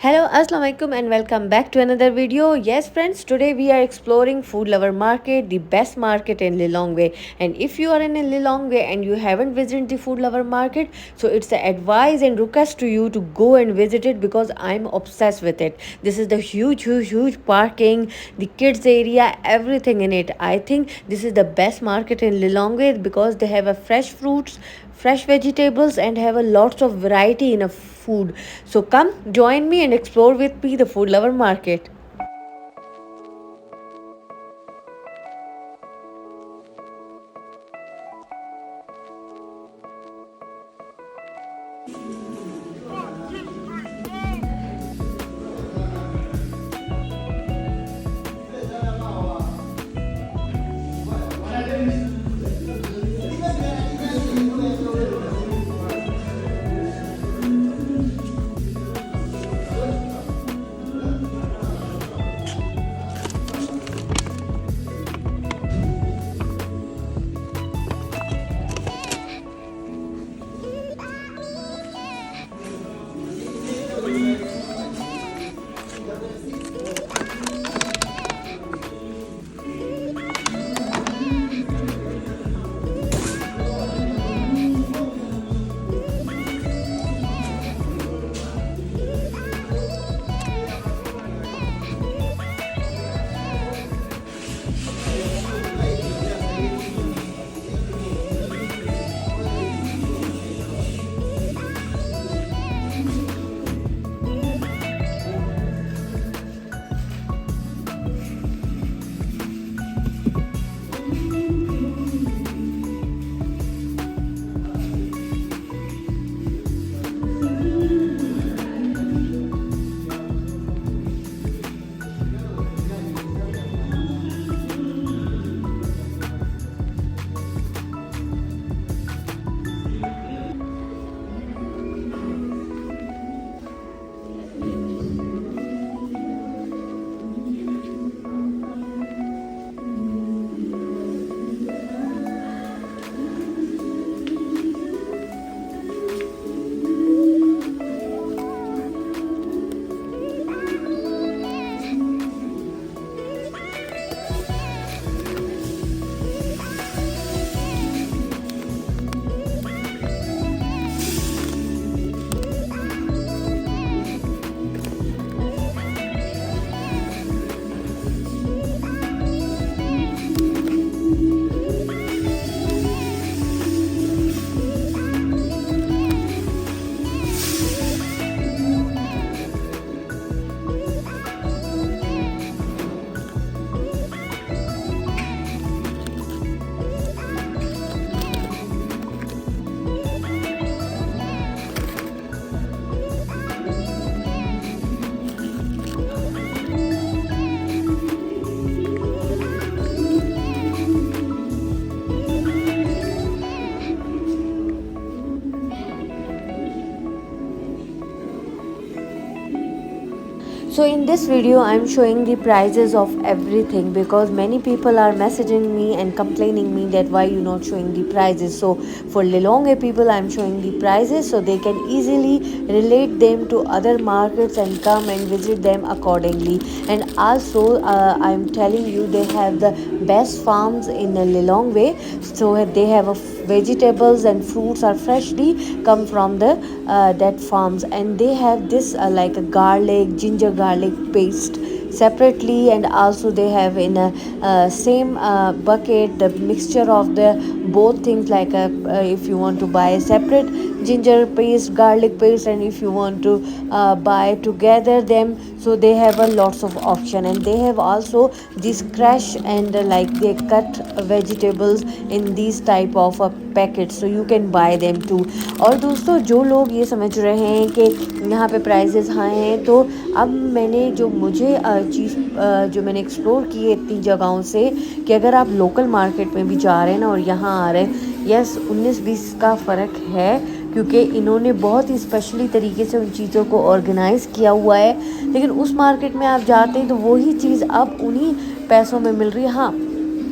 Hello, Assalamu alaikum and welcome back to another video. Yes friends, today we are exploring Food Lover Market, the best market in Lilongwe. And if you are in Lilongwe and you haven't visited the Food Lover Market, so it's the advice and request to you to go and visit it because I'm obsessed with it. This is the huge parking, the kids area, everything in it. I think this is the best market in Lilongwe because they have a fresh fruits, fresh vegetables and have a lots of variety in a food. So come join me and explore with me the Food Lover Market. So in this video I'm showing the prices of everything because many people are messaging me and complaining me that why you not showing the prices. So for Lilongwe people I'm showing the prices so they can easily relate them to other markets and come and visit them accordingly. And also I'm telling you they have the best farms in Lilongwe, so they have a vegetables and fruits are freshly come from the that farms, and they have this like a ginger garlic paste separately, and also they have in a same bucket the mixture of the both things, like if you want to buy a separate ginger paste, garlic paste, and if you want to buy together them, so they have a lots of option. And they have also this crush and like they cut vegetables in these type of packet, so you can buy them too. और दोस्तों जो लोग ये समझ रहे हैं कि यहाँ पे प्राइसेस हाई हैं, तो अब मैंने जो मुझे चीज़ जो मैंने एक्सप्लोर की है इतनी जगहों से, कि अगर आप लोकल मार्केट में भी जा रहे हैं ना और यहाँ आ रहे हैं, यस 19-20 का फ़र्क है, क्योंकि इन्होंने बहुत ही स्पेशली तरीके से उन चीज़ों को ऑर्गेनाइज़ किया हुआ है। लेकिन उस मार्केट में आप जाते हैं तो वही चीज़ अब उन्हीं पैसों में मिल रही है। हाँ,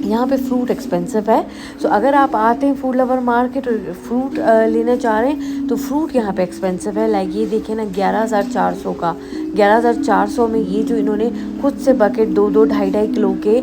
यहाँ पे फ्रूट एक्सपेंसिव है, सो अगर आप आते हैं फूड लवर मार्केट और फ्रूट लेना चाह रहे हैं तो फ्रूट यहाँ पे एक्सपेंसिव है। लाइक ये देखिए ना 11,400 का, 11,400 में ये जो इन्होंने खुद से बकेट 2-2 ढाई-ढाई किलो के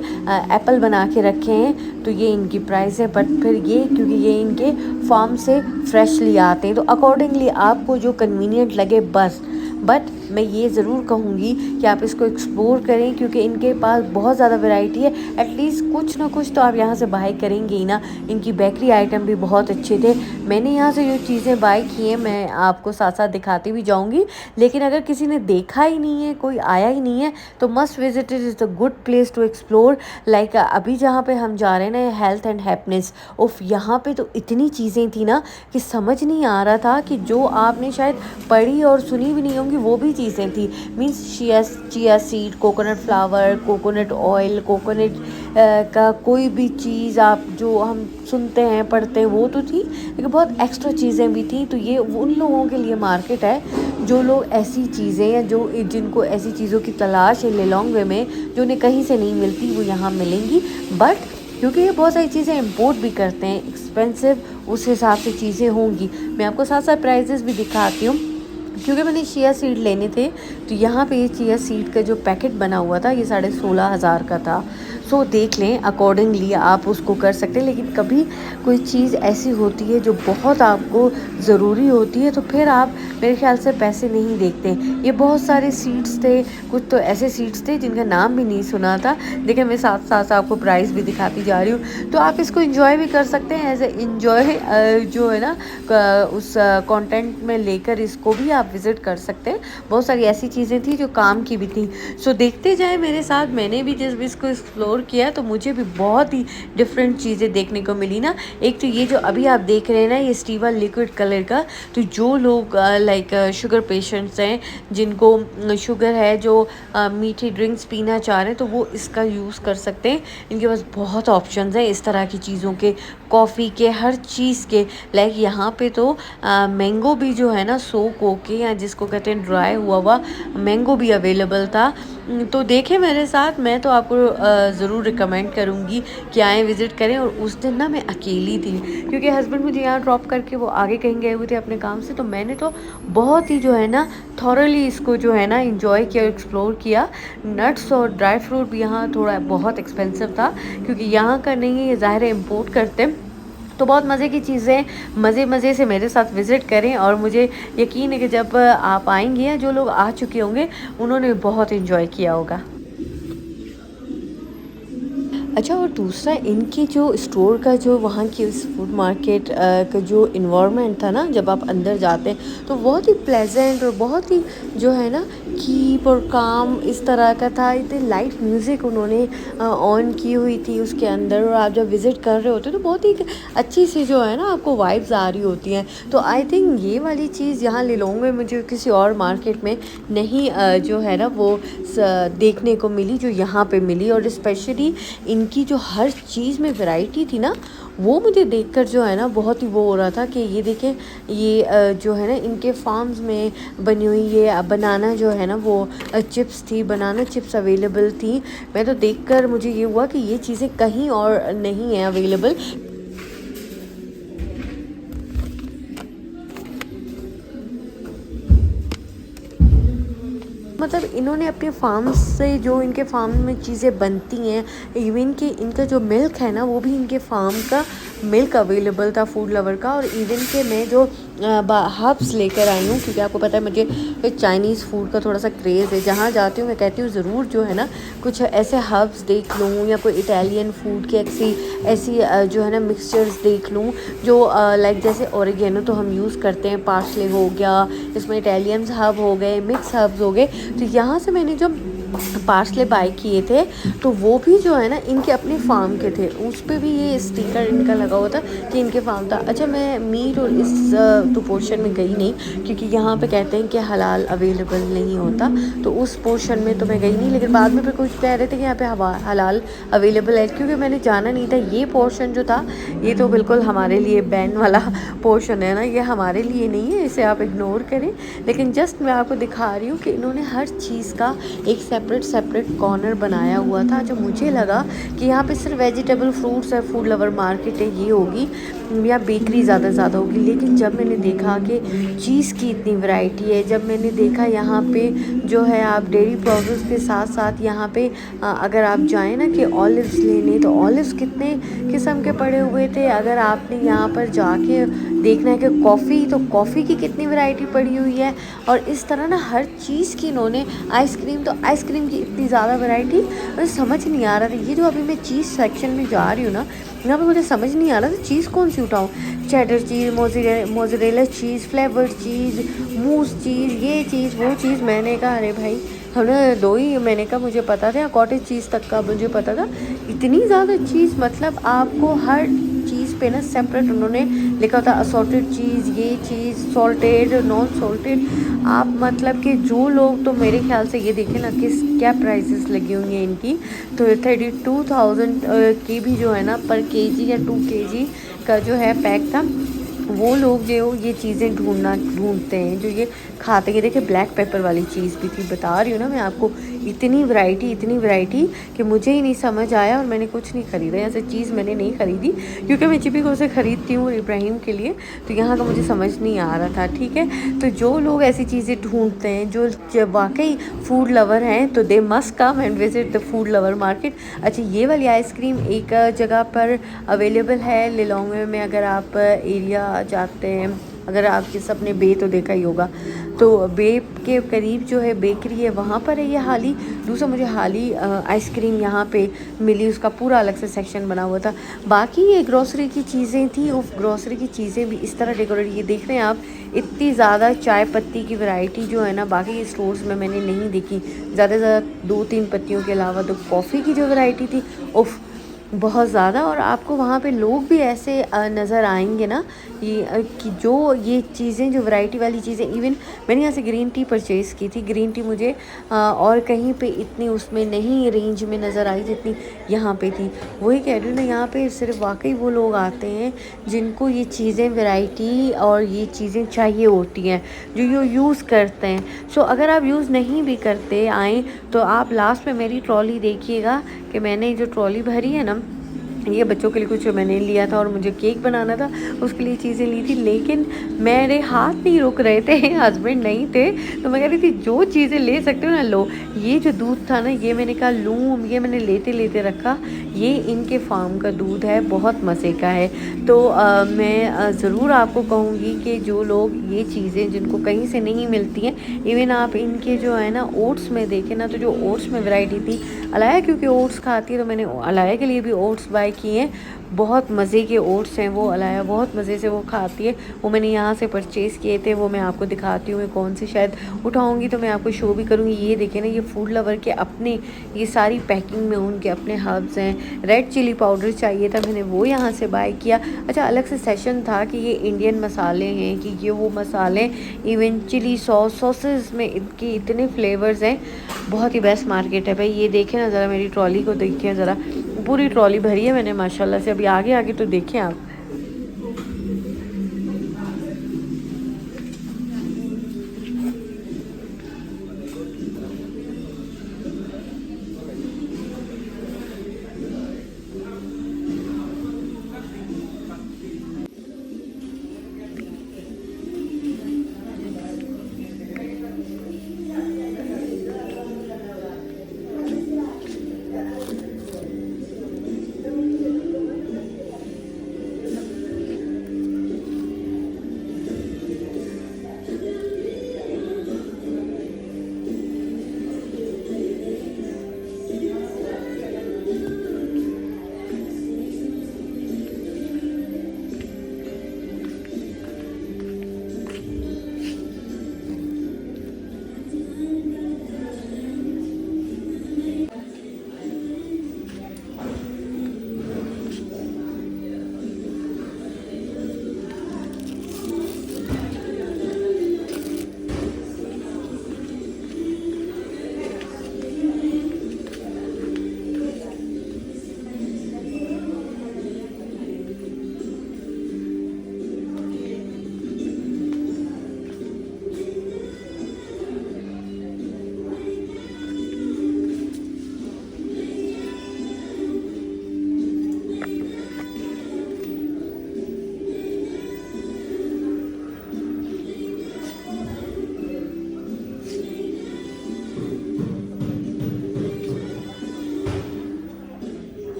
एप्पल बना के रखे हैं, तो ये इनकी प्राइस है। बट फिर ये क्योंकि ये इनके फार्म से फ्रेशली आते हैं, तो अकॉर्डिंगली आपको जो कन्वीनियंट लगे बस। बट मैं ये ज़रूर कहूँगी कि आप इसको एक्सप्लोर करें, क्योंकि इनके पास बहुत ज़्यादा वैरायटी है। एटलीस्ट कुछ ना कुछ तो आप यहाँ से बाय करेंगे ही ना। इनकी बेकरी आइटम भी बहुत अच्छे थे। मैंने यहाँ से जो चीज़ें बाय की हैं मैं आपको साथ साथ दिखाती भी जाऊँगी, लेकिन अगर किसी ने देखा ही नहीं है, कोई आया ही नहीं है, तो must visit it is a good place to explore. Like अभी जहाँ पे हम जा रहे हैं ना, हेल्थ एंड हैप्पीनेस, उफ यहाँ पे तो इतनी चीज़ें थी ना कि समझ नहीं आ रहा था कि जो आपने शायद पढ़ी और सुनी भी नहीं होंगी वो भी चीज़ें थी। Means chia seed, coconut flower, coconut oil, coconut का कोई भी चीज़ आप जो हम सुनते हैं पढ़ते हैं वो तो थी, लेकिन बहुत एक्स्ट्रा चीज़ें भी थी। तो ये उन लोगों के लिए मार्केट है जो लोग ऐसी चीज़ें या जो जिनको ऐसी चीज़ों की तलाश है लिलोंग वे में, जो उन्हें कहीं से नहीं मिलती, वो यहाँ मिलेंगी। बट क्योंकि ये बहुत सारी चीज़ें इंपोर्ट भी करते हैं, एक्सपेंसिव उस हिसाब से चीज़ें होंगी। मैं आपको साथ साथ प्राइजेस भी दिखाती हूँ, क्योंकि मैंने चिया सीड लेने थे। तो यहाँ पे ये चिया सीड का जो पैकेट बना हुआ था ये 16,500 का था। सो देख लें, अकॉर्डिंगली आप उसको कर सकते हैं। लेकिन कभी कोई चीज़ ऐसी होती है जो बहुत आपको ज़रूरी होती है, तो फिर आप मेरे ख्याल से पैसे नहीं देखते। ये बहुत सारे सीड्स थे, कुछ तो ऐसे सीड्स थे जिनका नाम भी नहीं सुना था। देखिए मैं साथ साथ आपको प्राइस भी दिखाती जा रही हूँ, तो आप इसको इंजॉय भी कर सकते हैं एज ए इंजॉय जो है ना उस कंटेंट में लेकर इसको भी आप विज़िट कर सकते हैं। बहुत सारी ऐसी चीज़ें थी जो काम की भी थी। सो देखते जाए मेरे साथ। मैंने भी जब इसको एक्सप्लोर किया तो मुझे भी बहुत ही डिफरेंट चीज़ें देखने को मिली ना। एक तो ये जो अभी आप देख रहे हैं ना, ये स्टीवा लिक्विड कलर का, तो जो लोग लाइक शुगर पेशेंट्स हैं, जिनको शुगर है, जो मीठी ड्रिंक्स पीना चाह रहे हैं, तो वो इसका यूज़ कर सकते हैं। इनके पास बहुत ऑप्शंस हैं इस तरह की चीज़ों के, कॉफ़ी के, हर चीज़ के। लाइक यहाँ पे तो मैंगो भी जो है ना सोक होके, या जिसको कहते हैं ड्राई हुआ मैंगो भी अवेलेबल था। तो देखें मेरे साथ। मैं तो आपको ज़रूर रिकमेंड करूँगी कि आएँ, विज़िट करें। और उस दिन ना मैं अकेली थी, क्योंकि हस्बैंड मुझे यहाँ ड्रॉप करके वो आगे कहीं गए हुए थे अपने काम से। तो मैंने तो बहुत ही जो है ना थॉरली इसको जो है ना इंजॉय किया, एक्सप्लोर किया। नट्स और ड्राई फ्रूट भी यहाँ थोड़ा बहुत एक्सपेंसिव था, क्योंकि यहाँ का नहीं है, ये ज़ाहिर है इम्पोर्ट करते हैं। तो बहुत मज़े की चीज़ें, मज़े से मेरे साथ विज़िट करें। और मुझे यकीन है कि जब आप आएंगे, या जो लोग आ चुके होंगे उन्होंने बहुत इन्जॉय किया होगा। अच्छा, और दूसरा इनकी जो स्टोर का जो वहाँ की उस फूड मार्केट का जो इन्वायरमेंट था ना, जब आप अंदर जाते हैं तो बहुत ही प्लेजेंट और बहुत ही जो है ना कीप और काम इस तरह का था। इतने लाइट म्यूज़िक उन्होंने ऑन की हुई थी उसके अंदर, और आप जब विज़िट कर रहे होते तो बहुत ही अच्छी सी जो है ना आपको वाइब्स आ रही होती हैं। तो आई थिंक ये वाली चीज़ यहाँ लिलोंग में मुझे किसी और मार्केट में नहीं जो है ना वो देखने को मिली जो यहाँ पे मिली। और स्पेशली इनकी जो हर चीज़ में वैरायटी थी ना, वो मुझे देखकर जो है ना बहुत ही वो हो रहा था कि ये देखें, ये जो है ना इनके फार्म्स में बनी हुई ये बनाना जो है ना वो चिप्स थी, बनाना चिप्स अवेलेबल थी। मैं तो देखकर मुझे ये हुआ कि ये चीज़ें कहीं और नहीं है अवेलेबल। मतलब इन्होंने अपने फार्म से जो इनके फार्म में चीज़ें बनती हैं, इवन कि इनका जो मिल्क है ना वो भी इनके फार्म का मिल्क अवेलेबल था फूड लवर का। और इवन के मैं जो हब्स लेकर आई हूँ, क्योंकि आपको पता है मुझे चाइनीज़ फूड का थोड़ा सा क्रेज़ है। जहाँ जाती हूँ मैं कहती हूँ ज़रूर जो है ना कुछ ऐसे हब्स देख लूँ, या कोई इटालियन फूड की ऐसी जो है ना मिक्सचर्स देख लूँ जो लाइक जैसे ओरिगेनो तो हम यूज़ करते हैं, पार्सले हो गया, इसमें इटालियन हब हो गए, मिक्स हब्स हो गए। तो यहाँ से मैंने जो पार्सले बाय किए थे तो वो भी जो है ना इनके अपने फार्म के थे, उस पर भी ये स्टिकर इनका लगा हुआ था कि इनके फार्म था। अच्छा, मैं मीट और इस तो पोर्शन में गई नहीं, क्योंकि यहाँ पे कहते हैं कि हलाल अवेलेबल नहीं होता, तो उस पोर्शन में तो मैं गई नहीं। लेकिन बाद में फिर कुछ कह रहे थे कि यहाँ पे हलाल अवेलेबल है, क्योंकि मैंने जाना नहीं था। ये पोर्शन जो था ये तो बिल्कुल हमारे लिए बैन वाला पोर्शन है ना, ये हमारे लिए नहीं है, इसे आप इग्नोर करें। लेकिन जस्ट मैं आपको दिखा रही हूँ कि इन्होंने हर चीज़ का एक सेपरेट सेपरेट कॉर्नर बनाया हुआ था। जो मुझे लगा कि यहाँ पे सिर्फ वेजिटेबल फ्रूट्स है, फूड लवर मार्केट है, ये होगी या बेकरी ज़्यादा होगी, लेकिन जब मैंने देखा कि चीज़ की इतनी वैरायटी है, जब मैंने देखा यहाँ पे जो है आप डेयरी प्रोडक्ट्स के साथ साथ यहाँ पे अगर आप जाएँ ना कि ऑलिव्स लेने, तो ऑलिव्स कितने किस्म के पड़े हुए थे। अगर आपने यहाँ पर जाके देखना है कि कॉफ़ी, तो कॉफ़ी की कितनी वैरायटी पड़ी हुई है। और इस तरह ना हर चीज़ की इन्होंने, आइसक्रीम, तो आइसक्रीम की इतनी ज़्यादा वैरायटी, मुझे समझ नहीं आ रहा था। ये जो अभी मैं चीज़ सेक्शन में जा रही हूँ ना, यहाँ पे मुझे समझ नहीं आ रहा था चीज़ कौन सी उठाऊँ। Cheddar cheese, mozzarella cheese, flavoured cheese, mousse cheese, ये चीज़ वो चीज़। मैंने कहा अरे भाई हमने दो ही, मैंने कहा मुझे पता था कॉटेज चीज़ तक का मुझे पता था, इतनी ज़्यादा चीज़। मतलब आपको हर चीज़ पे ना सेपरेट उन्होंने लिखा होता असॉर्टेड चीज़, ये चीज़, सॉल्टेड, नॉन सॉल्टेड। आप मतलब कि जो लोग, तो मेरे ख्याल से ये देखें ना किस क्या प्राइसेस लगी हुई हैं इनकी। तो 32,000 की भी जो है ना पर केजी या 2 केजी का जो है पैक था। वो लोग जो ये चीज़ें ढूंढते हैं, जो ये खाते हैं। देखिए ब्लैक पेपर वाली चीज़ भी थी, बता रही हूँ ना मैं आपको, इतनी वैरायटी कि मुझे ही नहीं समझ आया और मैंने कुछ नहीं ख़रीदा। ऐसे चीज़ मैंने नहीं ख़रीदी क्योंकि मैं चिपी को से ख़रीदती हूँ इब्राहिम के लिए, तो यहाँ का मुझे समझ नहीं आ रहा था। ठीक है, तो जो लोग ऐसी चीज़ें ढूंढते हैं, जो वाकई फूड लवर हैं, तो they must come and visit the food lover market. अच्छा, ये वाली आइसक्रीम एक जगह पर अवेलेबल है लिलोंगे में। अगर आप एरिया जाते हैं, अगर आपके सबने बे तो देखा ही होगा, तो बे के करीब जो है बेकरी है, वहाँ पर है ये हाली। दूसरा मुझे हाली आइसक्रीम यहाँ पे मिली, उसका पूरा अलग से सेक्शन बना हुआ था। बाकी ये ग्रोसरी की चीज़ें थी, उस ग्रोसरी की चीज़ें भी इस तरह डेकोरेट, ये देख रहे हैं आप, इतनी ज़्यादा चाय पत्ती की वैरायटी जो है ना बाकी स्टोर्स में मैंने नहीं देखी। ज़्यादा से ज़्यादा 2-3 पत्तियों के अलावा। तो कॉफ़ी की जो वैरायटी थी, उफ़, बहुत ज़्यादा। और आपको वहाँ पे लोग भी ऐसे नज़र आएंगे ना, ये कि जो ये चीज़ें, जो वैरायटी वाली चीज़ें। इवन मैंने यहाँ से ग्रीन टी परचेज़ की थी। ग्रीन टी मुझे और कहीं पे इतनी उसमें नहीं रेंज में नज़र आई जितनी यहाँ पे थी। वही कह रही हूँ ना, यहाँ पे सिर्फ वाकई वो लोग आते हैं जिनको ये चीज़ें, वैरायटी और ये चीज़ें चाहिए होती हैं, जो ये यूज़ करते हैं। सो अगर आप यूज़ नहीं भी करते आएँ, तो आप लास्ट में मेरी ट्रॉली देखिएगा कि मैंने जो ट्रॉली भरी है ना, ये बच्चों के लिए कुछ मैंने लिया था और मुझे केक बनाना था, उसके लिए चीज़ें ली थी। लेकिन मेरे हाथ नहीं रुक रहे थे, हस्बैंड नहीं थे, तो मैं कह रही थी जो चीज़ें ले सकते हो ना लो। ये जो दूध था ना, ये मैंने कहा लूँ, ये मैंने लेते लेते रखा। ये इनके फार्म का दूध है, बहुत मज़े का है। तो मैं ज़रूर आपको कहूँगी कि जो लोग ये चीज़ें जिनको कहीं से नहीं मिलती हैं, इवन आप इनके जो है ना ओट्स में देखें ना, तो जो ओट्स में वैरायटी थी, अलाया क्योंकि ओट्स खाती है, तो मैंने अलाया के लिए भी ओट्स बाय किए हैं। बहुत मज़े के ओट्स हैं वो, अलाया बहुत मज़े से वो खाती है। वो मैंने यहाँ से परचेज़ किए थे, वो मैं आपको दिखाती हूँ। मैं कौन से शायद उठाऊँगी तो मैं आपको शो भी करूँगी। ये देखें ना, ये फूड लवर के अपने, ये सारी पैकिंग में उनके अपने हर्ब्स हैं। रेड चिली पाउडर चाहिए था, मैंने वो यहाँ से बाय किया। अच्छा, अलग से सेशन था कि ये इंडियन मसाले हैं, कि ये वो मसाले, इवन चिली सॉसेस में इनके इतने फ्लेवर्स हैं। बहुत ही बेस्ट मार्केट है भाई। ये देखें ना ज़रा, मेरी ट्रॉली को देखिए ज़रा, पूरी ट्रॉली भरी है मैंने माशाल्लाह से। अभी आगे आगे तो देखें आप।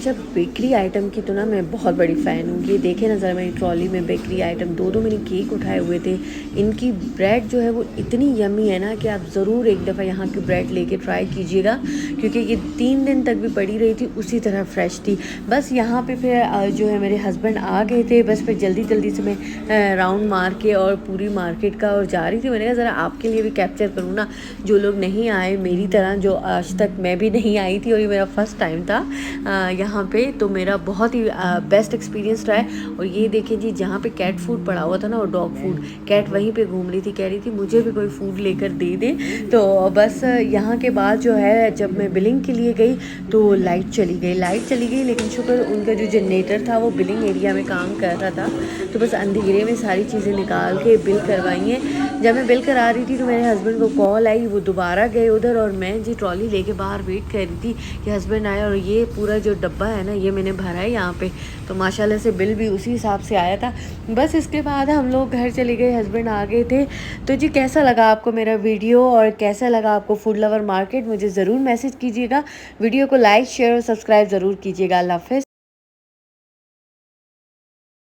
अच्छा, बेकरी आइटम की तो ना मैं बहुत बड़ी फ़ैन हूँ। ये देखें ना ज़रा मेरी ट्रॉली में बेकरी आइटम 2-2 मैंने केक उठाए हुए थे। इनकी ब्रेड जो है वो इतनी यम्मी है ना कि आप ज़रूर एक दफ़ा यहाँ की ब्रेड लेके ट्राई कीजिएगा, क्योंकि ये 3 दिन तक भी पड़ी रही थी, उसी तरह फ्रेश थी। बस यहाँ पे फिर जो है मेरे हस्बैंड आ गए थे, बस फिर जल्दी-जल्दी से मैं राउंड मार के और पूरी मार्केट का और जा रही थी। मैंने कहा ज़रा आपके लिए भी कैप्चर करूँ ना, जो लोग नहीं आए मेरी तरह, जो आज तक मैं भी नहीं आई थी और ये मेरा फर्स्ट टाइम था यहाँ पे, तो मेरा बहुत ही बेस्ट एक्सपीरियंस रहा है। और ये देखिए जी, जहाँ पे कैट फूड पड़ा हुआ था ना, और डॉग फूड, कैट वहीं पे घूम रही थी, कह रही थी मुझे भी कोई फूड लेकर दे दे। तो बस यहाँ के बाद जो है जब मैं बिलिंग के लिए गई तो लाइट चली गई, लेकिन शुक्र उनका जो जनरेटर था वो बिलिंग एरिया में काम कर रहा था। तो बस अंधेरे में सारी चीज़ें निकाल के बिल करवाई हैं। जब मैं बिल करा रही थी तो मेरे हस्बैंड को कॉल आई, वो दोबारा गए उधर, और मैं जी ट्रॉली लेके बाहर वेट कर रही थी कि हस्बैंड आए। और ये पूरा जो डब्बा है ना, ये मैंने भरा है यहाँ पे, तो माशाल्लाह से बिल भी उसी हिसाब से आया था। बस इसके बाद हम लोग घर चले गए, हस्बैंड आ गए थे। तो जी कैसा लगा आपको मेरा वीडियो और कैसा लगा आपको फूड लवर मार्केट, मुझे ज़रूर मैसेज कीजिएगा। वीडियो को लाइक, शेयर और सब्सक्राइब ज़रूर कीजिएगा। अल्लाह हाफ़िज़।